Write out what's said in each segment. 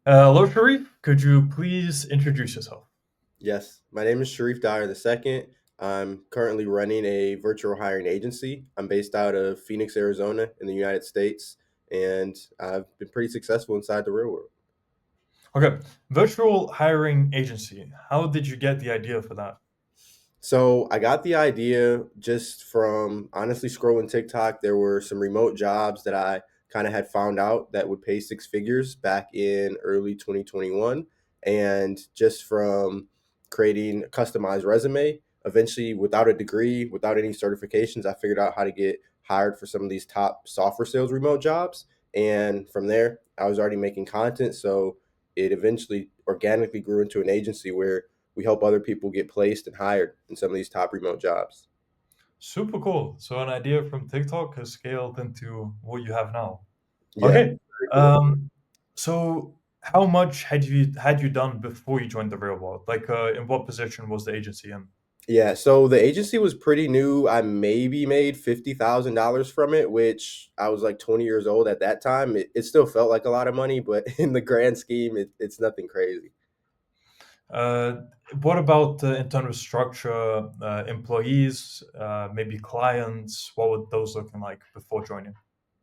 Hello, Sharif. Could you please introduce yourself? Yes, my name is Sharriff Dyer II. I'm currently running a virtual hiring agency. I'm based out of Phoenix, Arizona, in the United States, and I've been pretty successful inside the real world. Okay, virtual hiring agency. How did you get the idea for that? So I got the idea just from honestly scrolling TikTok. There were some remote jobs that I kind of had found out that would pay six figures back in early 2021. And just from creating a customized resume, eventually without a degree, without any certifications, I figured out how to get hired for some of these top software sales remote jobs. And from there, I was already making content. So it eventually organically grew into an agency where we help other people get placed and hired in some of these top remote jobs. Super cool. So an idea from TikTok has scaled into what you have now. Yeah, Okay. very cool. Um, so how much had you done before you joined the real world? Like, in what position was the agency in? Yeah, so the agency was pretty new. I maybe made $50,000 from it, which I was like 20 years old at that time. It still felt like a lot of money, but in the grand scheme, it's nothing crazy. Uh, what about in terms of structure, employees, maybe clients? What would those looking like before joining?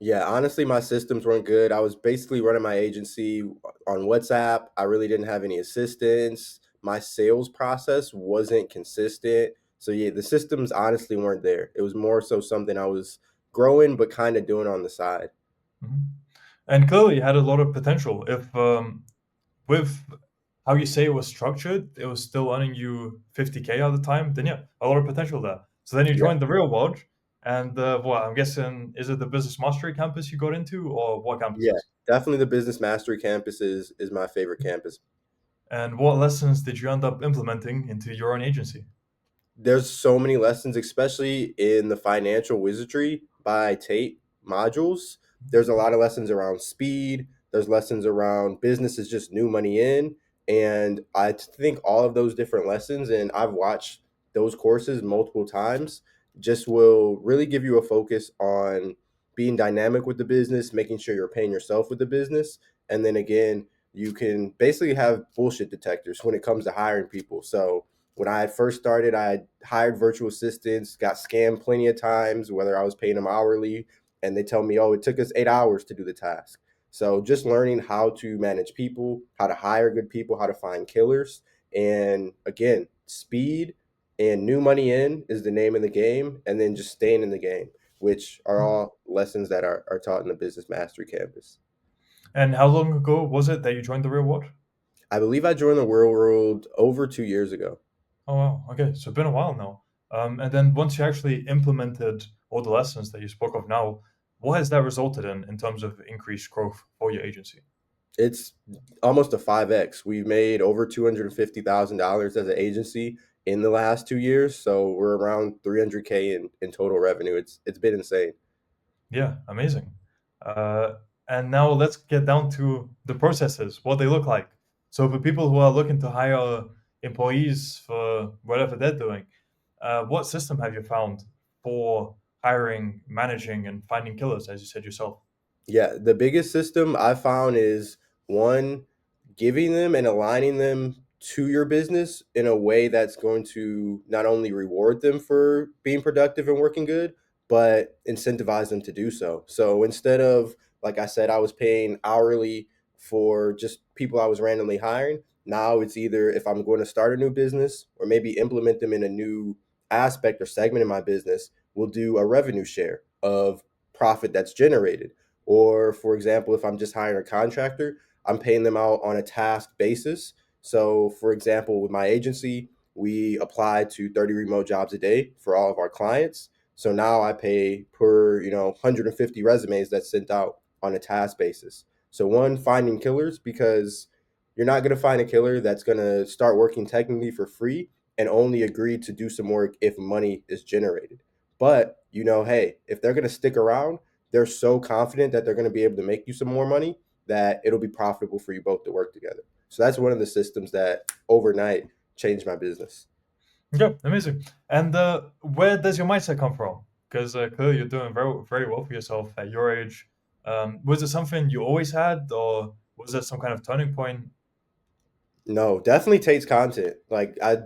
Yeah, honestly, my systems weren't good. I was basically running my agency on WhatsApp. I really didn't have any assistance. My sales process wasn't consistent. So, yeah, the systems honestly weren't there. It was more so something I was growing, but kind of doing on the side. Mhm. And clearly, you had a lot of potential. If with how you say it was structured, it was still earning you 50K at the time, then yeah, a lot of potential there. So then you Yeah, joined the real world, and well, I'm guessing, is it the business mastery campus you got into, or what yeah, campuses? definitely the Business Mastery campus is my favorite campus. And what lessons did you end up implementing into your own agency? There's so many lessons, especially in the Financial Wizardry by Tate modules. There's a lot of lessons around speed. There's lessons around business is just new money in. And I think all of those different lessons, and I've watched those courses multiple times, just will really give you a focus on being dynamic with the business, making sure you're paying yourself with the business. And then again, you can basically have bullshit detectors when it comes to hiring people. So, when I had first started, I had hired virtual assistants, got scammed plenty of times, whether I was paying them hourly, and they tell me, oh, it took us 8 hours to do the task. So just learning how to manage people, how to hire good people, how to find killers. And again, speed and new money in is the name of the game, and then just staying in the game, which are all lessons that are taught in the Business Mastery campus. And how long ago was it that you joined the real world? I believe I joined the real world over 2 years ago. Oh wow, okay, so it's been a while now. And then once you actually implemented all the lessons that you spoke of now, what has that resulted in terms of increased growth for your agency? It's almost a 5x. We've made over $250,000 as an agency in the last 2 years. So we're around 300K in total revenue. It's been insane. Yeah, amazing. Uh, and now let's get down to the processes, what they look like. So for people who are looking to hire employees for whatever they're doing, what system have you found for hiring, managing, and finding killers, as you said yourself? Yeah, the biggest system I found is one, giving them and aligning them to your business in a way that's going to not only reward them for being productive and working good, but incentivize them to do so. So instead of, like I said, I was paying hourly for just people I was randomly hiring. Now it's either if I'm going to start a new business or maybe implement them in a new aspect or segment in my business, we'll do a revenue share of profit that's generated. Or, for example, if I'm just hiring a contractor, I'm paying them out on a task basis. So, for example, with my agency, we apply to 30 remote jobs a day for all of our clients. So now I pay per, 150 resumes that's sent out on a task basis. So one, finding killers because you're not going to find a killer that's going to start working technically for free and only agree to do some work if money is generated. But, hey, if they're going to stick around, they're so confident that they're going to be able to make you some more money that it'll be profitable for you both to work together. So that's one of the systems that overnight changed my business. Yeah, amazing. And where does your mindset come from? Because clearly you're doing very, very well for yourself at your age. Was it something you always had, or Was there some kind of turning point? No, definitely Tate's content. Like I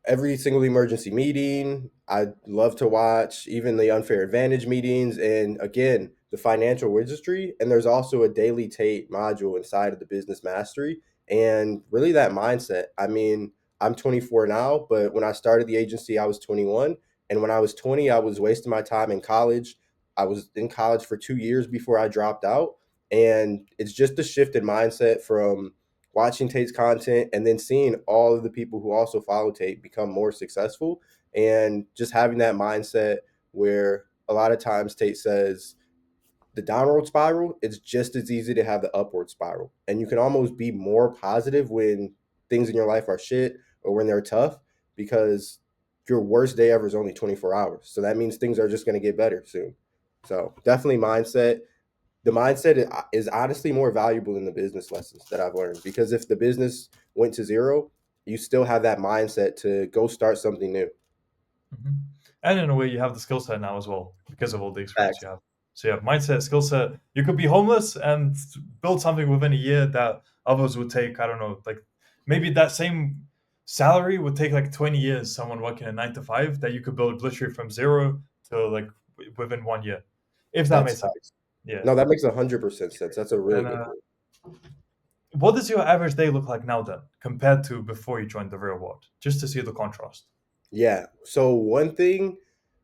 every single emergency meeting. I love to watch even the unfair advantage meetings and again, the financial wizardry. And there's also a daily Tate module inside of the business mastery and really that mindset. I mean, I'm 24 now, but when I started the agency, I was 21. And when I was 20, I was wasting my time in college. I was in college for 2 years before I dropped out. And it's just a shift in mindset from watching Tate's content and then seeing all of the people who also follow Tate become more successful and just having that mindset where a lot of times Tate says the downward spiral, it's just as easy to have the upward spiral. And you can almost be more positive when things in your life are shit or when they're tough because your worst day ever is only 24 hours. So that means things are just going to get better soon. So definitely mindset, the mindset is honestly more valuable than the business lessons that I've learned because if the business went to zero, you still have that mindset to go start something new. Mhm. And in a way, you have the skill set now as well because of all the experience you Facts. have. So you have mindset, skill set. You could be homeless and build something within a year that others would take, I don't know, like maybe that same salary would take like 20 years, someone working a 9 to 5, that you could build literally from zero to like within 1 year, if that That's makes sense. facts. Yeah. No, that makes 100% sense. That's a really And good point. what does your average day look like now then, compared to before you joined the real world? Just to see the contrast. Yeah. So one thing,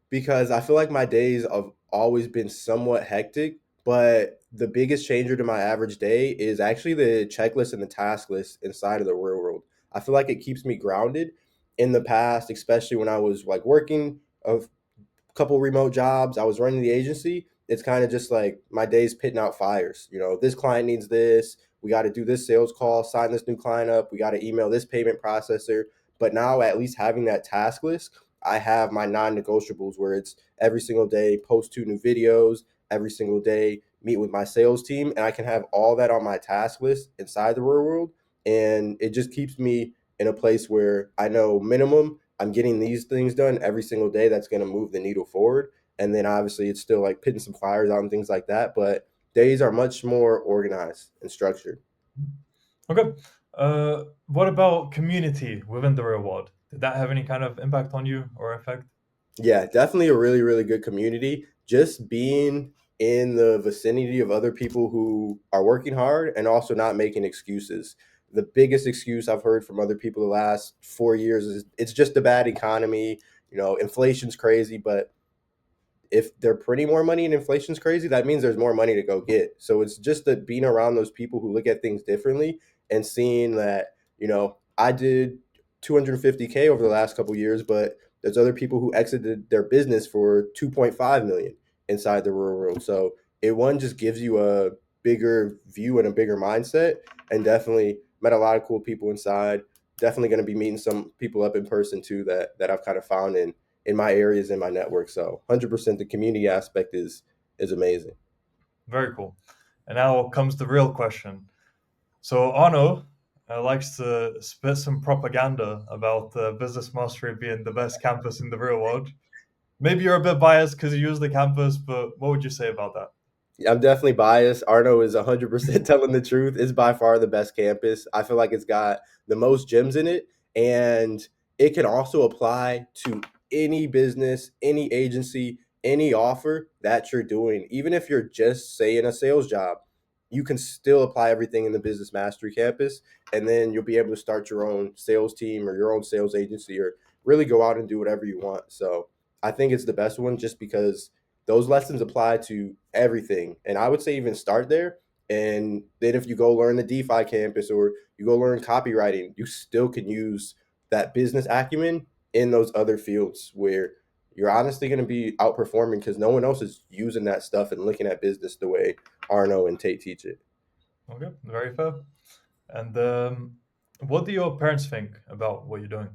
because I feel like my days have always been somewhat hectic, but the biggest changer to my average day is actually the checklist and the task list inside of the real world. I feel like it keeps me grounded. In the past, especially when I was like working a couple remote jobs. I was running the agency. It's kind of just like my days pitting out fires. You know, this client needs this. We got to do this sales call, sign this new client up. We got to email this payment processor. But now, at least having that task list, I have my non negotiables where it's every single day, post 2 new videos, every single day, meet with my sales team. And I can have all that on my task list inside the real world. And it just keeps me in a place where I know minimum I'm getting these things done every single day that's going to move the needle forward. And then obviously it's still like pitting some fires out and things like that. But days are much more organized and structured. Okay. What about community within the real world? Did that have any kind of impact on you or effect? Yeah, definitely a really, really good community. Just being in the vicinity of other people who are working hard and also not making excuses. The biggest excuse I've heard from other people the last 4 years is it's just a bad economy. You know, inflation's crazy, but if they're printing more money and inflation's crazy, that means there's more money to go get. So it's just that being around those people who look at things differently and seeing that, you know, I did 250K over the last couple of years, but there's other people who exited their business for 2.5 million inside the rural world. So it one just gives you a bigger view and a bigger mindset, and definitely met a lot of cool people inside. Definitely going to be meeting some people up in person too that I've kind of found in my areas in my network. So 100% the community aspect is amazing. Very cool. And now comes the real question. So Arno likes to spit some propaganda about Business Mastery being the best campus in the real world. Maybe you're a bit biased because you use the campus, but what would you say about that? I'm definitely biased. Arno is 100% telling the truth. It's by far the best campus. I feel like it's got the most gems in it, and it can also apply to any business, any agency, any offer that you're doing. Even if you're just, say, in a sales job, you can still apply everything in the Business Mastery campus, and then you'll be able to start your own sales team or your own sales agency or really go out and do whatever you want. So I think it's the best one just because those lessons apply to everything. And I would say even start there. And then if you go learn the DeFi campus or you go learn copywriting, you still can use that business acumen in those other fields where you're honestly going to be outperforming because no one else is using that stuff and looking at business the way Arno and Tate teach it. Okay, very fair. And what do your parents think about what you're doing?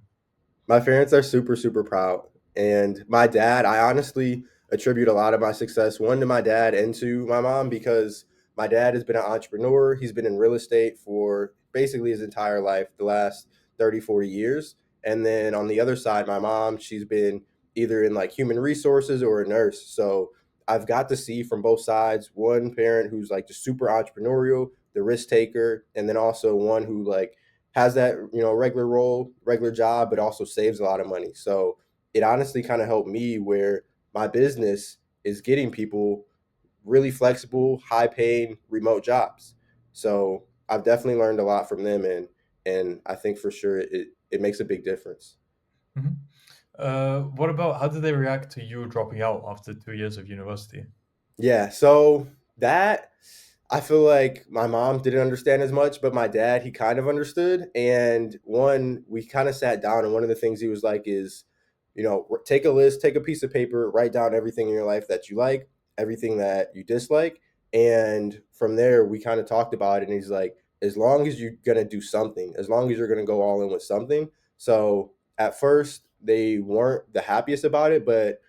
My parents are super, super proud. And my dad, I honestly attribute a lot of my success, one, to my dad and to my mom, because my dad has been an entrepreneur. He's been in real estate for basically his entire life, the last 30, 40 years. And then on the other side, my mom, she's been either in like human resources or a nurse. So I've got to see from both sides one parent who's like just super entrepreneurial, the risk taker, and then also one who like has that regular role, regular job, but also saves a lot of money. So it honestly kind of helped me where my business is getting people really flexible, high paying remote jobs. So I've definitely learned a lot from them, and I think for sure it makes a big difference. Mhm. What about how did they react to you dropping out after 2 years of university? Yeah, so that I feel like my mom didn't understand as much, but my dad, he kind of understood. And one, we kind of sat down, and one of the things he was like is, take a list, take a piece of paper, write down everything in your life that you like, everything that you dislike. And from there, we kind of talked about it. And he's like, as long as you're going to do something, as long as you're going to go all in with something. So at first, they weren't the happiest about it, but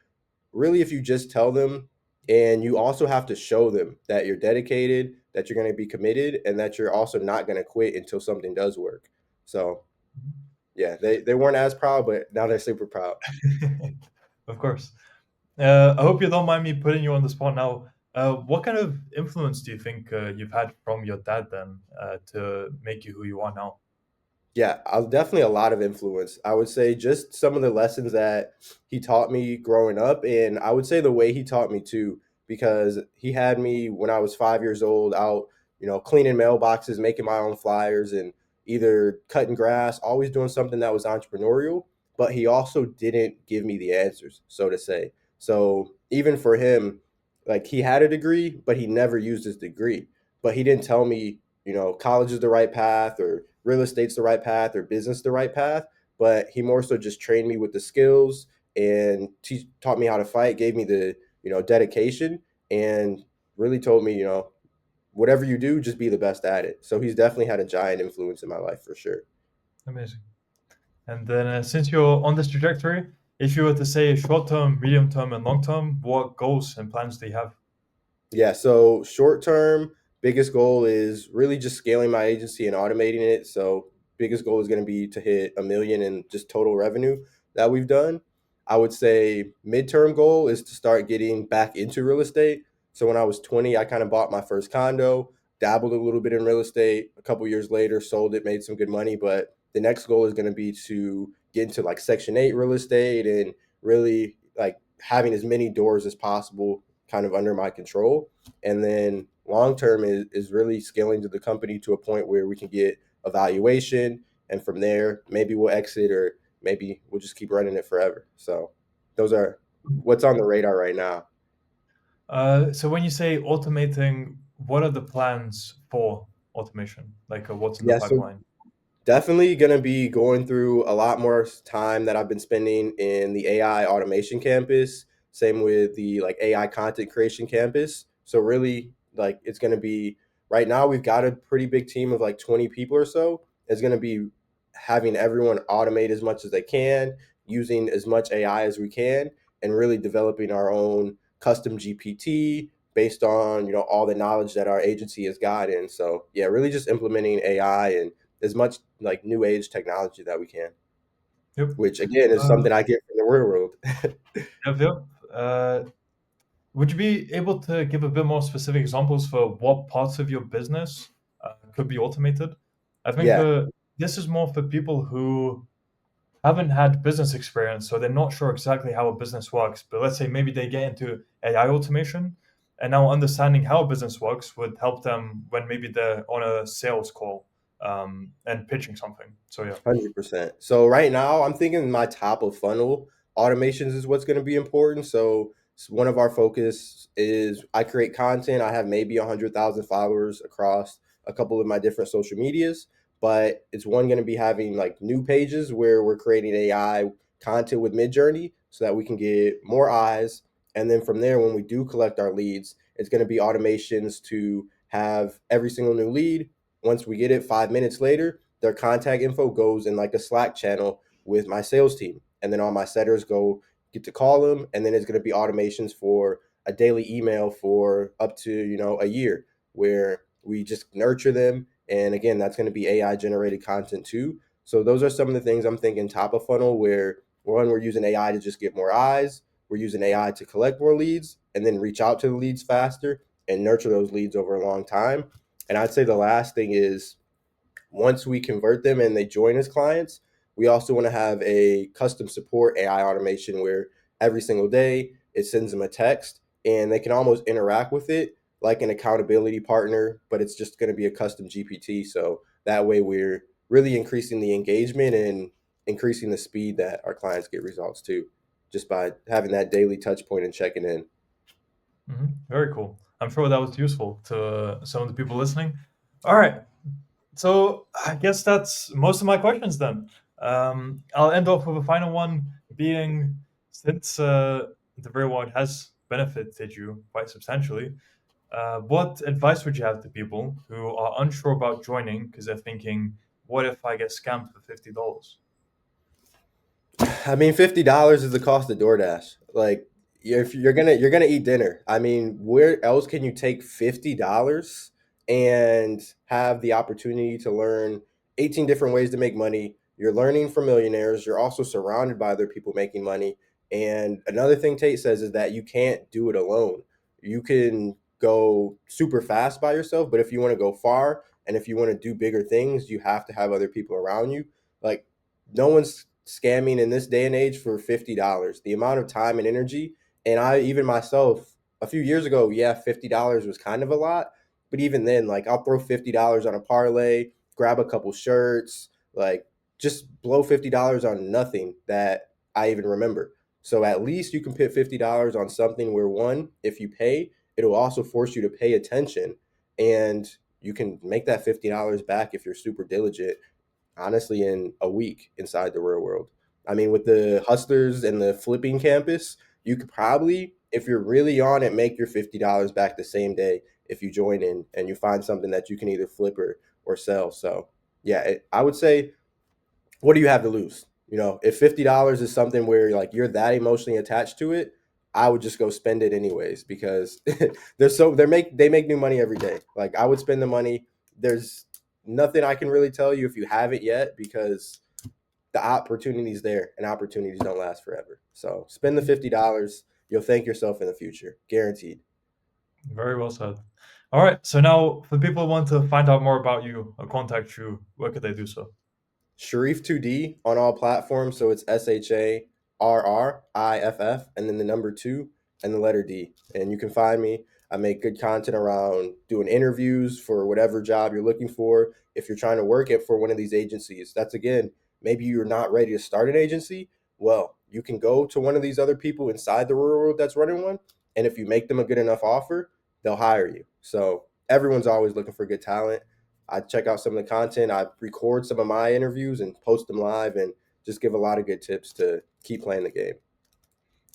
really if you just tell them, and you also have to show them that you're dedicated, that you're going to be committed, and that you're also not going to quit until something does work. So yeah, they weren't as proud, but now they're super proud. Of course. I hope you don't mind me putting you on the spot now. What kind of influence do you think you've had from your dad then to make you who you are now? Yeah, I'll definitely a lot of influence. I would say just some of the lessons that he taught me growing up, and I would say the way he taught me too, because he had me when I was 5 years old out, cleaning mailboxes, making my own flyers, and either cutting grass, always doing something that was entrepreneurial. But he also didn't give me the answers, so to say. So even for him, like he had a degree, but he never used his degree. But he didn't tell me, college is the right path or real estate's the right path or business the right path, but he more so just trained me with the skills and taught me how to fight, gave me the dedication, and really told me whatever you do, just be the best at it. So he's definitely had a giant influence in my life for sure. Amazing. And then since you're on this trajectory, if you were to say short term, medium term, and long term, what goals and plans do you have? Yeah, so short term, biggest goal is really just scaling my agency and automating it. So biggest goal is going to be to hit 1 million in just total revenue that we've done. I would say midterm goal is to start getting back into real estate. So when I was 20, I kind of bought my first condo, dabbled a little bit in real estate. A couple years later, sold it, made some good money. But the next goal is going to be to get into like Section 8 real estate and really like having as many doors as possible kind of under my control. And then long term is really scaling to the company to a point where we can get a valuation. And from there, maybe we'll exit or maybe we'll just keep running it forever. So those are what's on the radar right now. So when you say automating, what are the plans for automation? Like what's in the Yeah, so pipeline? definitely going to be going through a lot more time that I've been spending in the AI automation campus. Same with the like AI content creation campus. So really, like it's going to be right now we've got a pretty big team of like 20 people or so. It's going to be having everyone automate as much as they can, using as much AI as we can, and really developing our own custom GPT based on all the knowledge that our agency has gotten. So yeah, really just implementing AI and as much like new age technology that we can, Yep. which again is Uh, something I get from the real world. yep. Uh, would you be able to give a bit more specific examples for what parts of your business could be automated? I think Yeah, this is more for people who haven't had business experience, so they're not sure exactly how a business works. But let's say maybe they get into AI automation, and now understanding how a business works would help them when maybe they're on a sales call and pitching something. So yeah. 100%. So right now, I'm thinking my top of funnel automations is what's going to be important. So one of our focus is I create content. I have maybe 100,000 followers across a couple of my different social medias, but it's one going to be having like new pages where we're creating AI content with Midjourney so that we can get more eyes. And then from there, when we do collect our leads, it's going to be automations to have every single new lead. Once we get it 5 minutes later, their contact info goes in like a Slack channel with my sales team. And then all my setters go get to call them. And then it's going to be automations for a daily email for up to, a year where we just nurture them. And again, that's going to be AI generated content too. So those are some of the things I'm thinking top of funnel where one, we're using AI to just get more eyes. We're using AI to collect more leads and then reach out to the leads faster and nurture those leads over a long time. And I'd say the last thing is once we convert them and they join as clients, we also want to have a custom support AI automation where every single day it sends them a text and they can almost interact with it like an accountability partner, but it's just going to be a custom GPT. So that way we're really increasing the engagement and increasing the speed that our clients get results too, just by having that daily touch point and checking in. Very cool. I'm sure that was useful to some of the people listening. All right. So I guess that's most of my questions then. I'll end off with a final one being since the real world has benefited you quite substantially, what advice would you have to people who are unsure about joining because they're thinking, what if I get scammed for $50? I mean, $50 is the cost of DoorDash. Like, if you're gonna eat dinner, I mean, where else can you take $50 and have the opportunity to learn 18 different ways to make money? You're learning from millionaires. You're also surrounded by other people making money. And another thing Tate says is that you can't do it alone. You can go super fast by yourself, but if you want to go far and if you want to do bigger things, you have to have other people around you. Like, no one's scamming in this day and age for $50. The amount of time and energy, and I even myself a few years ago, yeah, $50 was kind of a lot, but even then, like I'll throw $50 on a parlay, grab a couple shirts, like just blow $50 on nothing that I even remember. So at least you can put $50 on something where one, if you pay, it'll also force you to pay attention and you can make that $50 back if you're super diligent honestly in a week inside the real world. I mean, with the hustlers and the flipping campus, you could probably, if you're really on it, make your $50 back the same day if you join in and you find something that you can either flip or sell. So, yeah, I would say, what do you have to lose? You know, if $50 is something where like you're that emotionally attached to it, I would just go spend it anyways because they make new money every day. Like I would spend the money. There's nothing I can really tell you if you haven't yet because the opportunity's there and opportunities don't last forever. So spend the $50. You'll thank yourself in the future, guaranteed. Very well said. All right. So now, for people who want to find out more about you or contact you, where could they do so? Sharriff 2D on all platforms. So it's Sharriff and then the number two and the letter D. And you can find me. I make good content around doing interviews for whatever job you're looking for. If you're trying to work it for one of these agencies, that's again, maybe you're not ready to start an agency. Well, you can go to one of these other people inside the real world that's running one. And if you make them a good enough offer, they'll hire you. So everyone's always looking for good talent. I check out some of the content. I record some of my interviews and post them live and just give a lot of good tips to keep playing the game.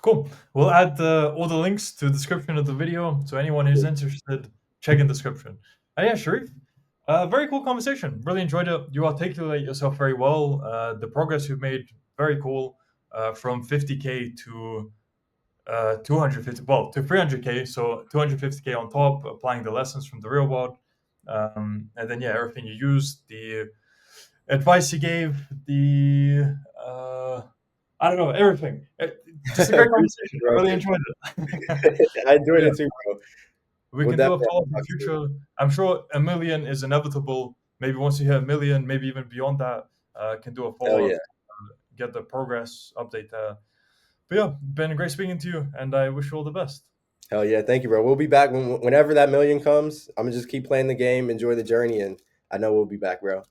Cool. We'll add all the links to the description of the video. So anyone who's interested, check in the description. And yeah, Sharif, very cool conversation. Really enjoyed it. You articulate yourself very well. The progress you've made, very cool. From 50K to 250, well, to 300K. So 250K on top, applying the lessons from the real world. And then, yeah, everything you used, the advice you gave, the I don't know, everything. Just a great Appreciate conversation. it, I bro. really enjoyed it. I But enjoyed yeah, it too, bro. we We'll can do a definitely follow up in the talk soon. future. I'm sure a million is inevitable. Maybe once you hit a million, maybe even beyond that, can do a Hell follow yeah. up, get the progress update there. But yeah, been great speaking to you, and I wish you all the best. Hell yeah. Thank you, bro. We'll be back whenever that million comes. I'm going to just keep playing the game, enjoy the journey, and I know we'll be back, bro.